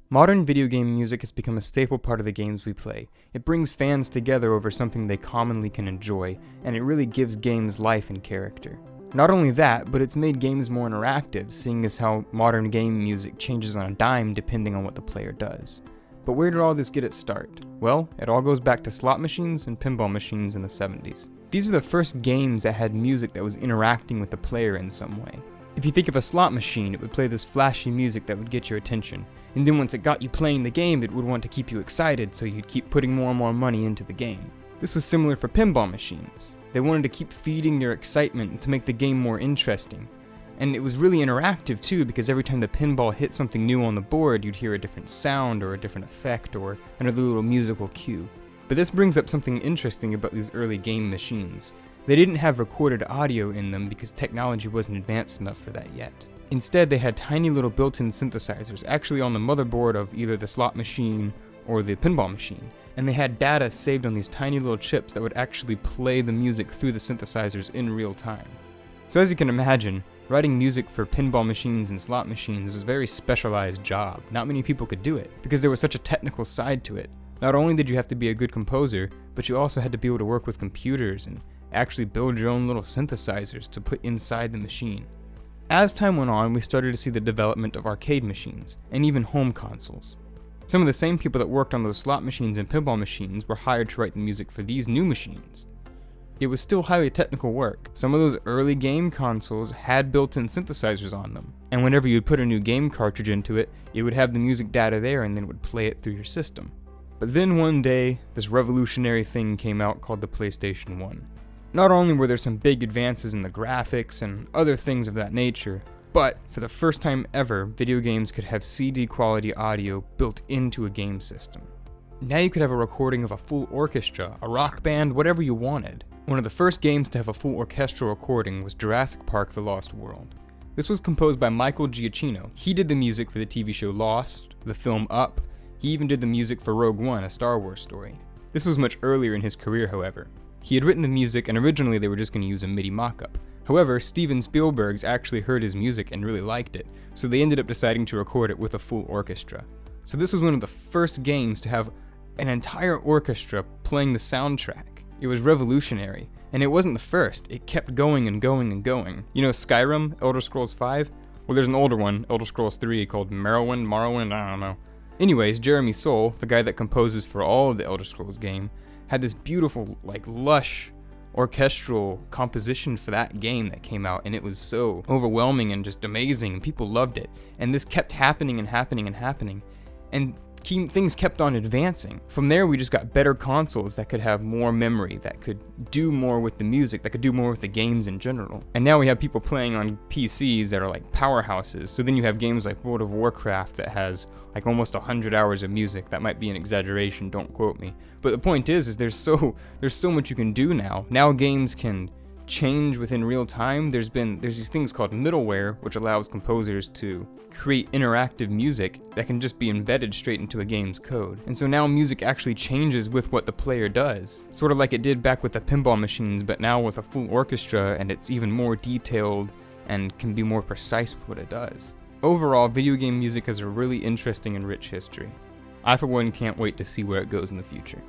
Modern video game music has become a staple part of the games we play. It brings fans together over something they commonly can enjoy, and it really gives games life and character. Not only that, but it's made games more interactive, seeing as how modern game music changes on a dime depending on what the player does. But where did all this get its start? Well, it all goes back to slot machines and pinball machines in the 70s. These were the first games that had music that was interacting with the player in some way. If you think of a slot machine, it would play this flashy music that would get your attention, and then once it got you playing the game, it would want to keep you excited, so you'd keep putting more and more money into the game. This was similar for pinball machines. They wanted to keep feeding their excitement to make the game more interesting. And it was really interactive too, because every time the pinball hit something new on the board, you'd hear a different sound or a different effect or another little musical cue. But this brings up something interesting about these early game machines. They didn't have recorded audio in them because technology wasn't advanced enough for that yet. Instead, they had tiny little built-in synthesizers actually on the motherboard of either the slot machine or the pinball machine, and they had data saved on these tiny little chips that would actually play the music through the synthesizers in real time. So as you can imagine, writing music for pinball machines and slot machines was a very specialized job. Not many people could do it, because there was such a technical side to it. Not only did you have to be a good composer, but you also had to be able to work with computers and actually build your own little synthesizers to put inside the machine. As time went on, we started to see the development of arcade machines, and even home consoles. Some of the same people that worked on those slot machines and pinball machines were hired to write the music for these new machines. It was still highly technical work. Some of those early game consoles had built-in synthesizers on them, and whenever you'd put a new game cartridge into it, it would have the music data there and then it would play it through your system. But then one day, this revolutionary thing came out called the PlayStation 1. Not only were there some big advances in the graphics and other things of that nature, but for the first time ever, video games could have CD quality audio built into a game system. Now you could have a recording of a full orchestra, a rock band, whatever you wanted. One of the first games to have a full orchestral recording was Jurassic Park: The Lost World. This was composed by Michael Giacchino. He did the music for the TV show Lost, the film Up. He even did the music for Rogue One, a Star Wars story. This was much earlier in his career, however. He had written the music, and originally they were just going to use a MIDI mock-up. However, Steven Spielberg's actually heard his music and really liked it, so they ended up deciding to record it with a full orchestra. So this was one of the first games to have an entire orchestra playing the soundtrack. It was revolutionary, and it wasn't the first. It kept going and going and going. You know Skyrim, Elder Scrolls 5? Well, there's an older one, Elder Scrolls 3, called Morrowind, I don't know. Anyways, Jeremy Soule, the guy that composes for all of the Elder Scrolls game, had this beautiful, lush, orchestral composition for that game that came out, and it was so overwhelming and just amazing, and people loved it. And this kept happening and happening and happening, and things kept on advancing. From there, we just got better consoles that could have more memory, that could do more with the music, that could do more with the games in general. And now we have people playing on PCs that are like powerhouses. So then you have games like World of Warcraft that has like almost 100 hours of music. That might be an exaggeration, don't quote me. But the point is there's so much you can do now. Now games can change within real time. There's these things called middleware, which allows composers to create interactive music that can just be embedded straight into a game's code. And so now music actually changes with what the player does, sort of like it did back with the pinball machines, but now with a full orchestra, and it's even more detailed and can be more precise with what it does. Overall, video game music has a really interesting and rich history. I for one can't wait to see where it goes in the future.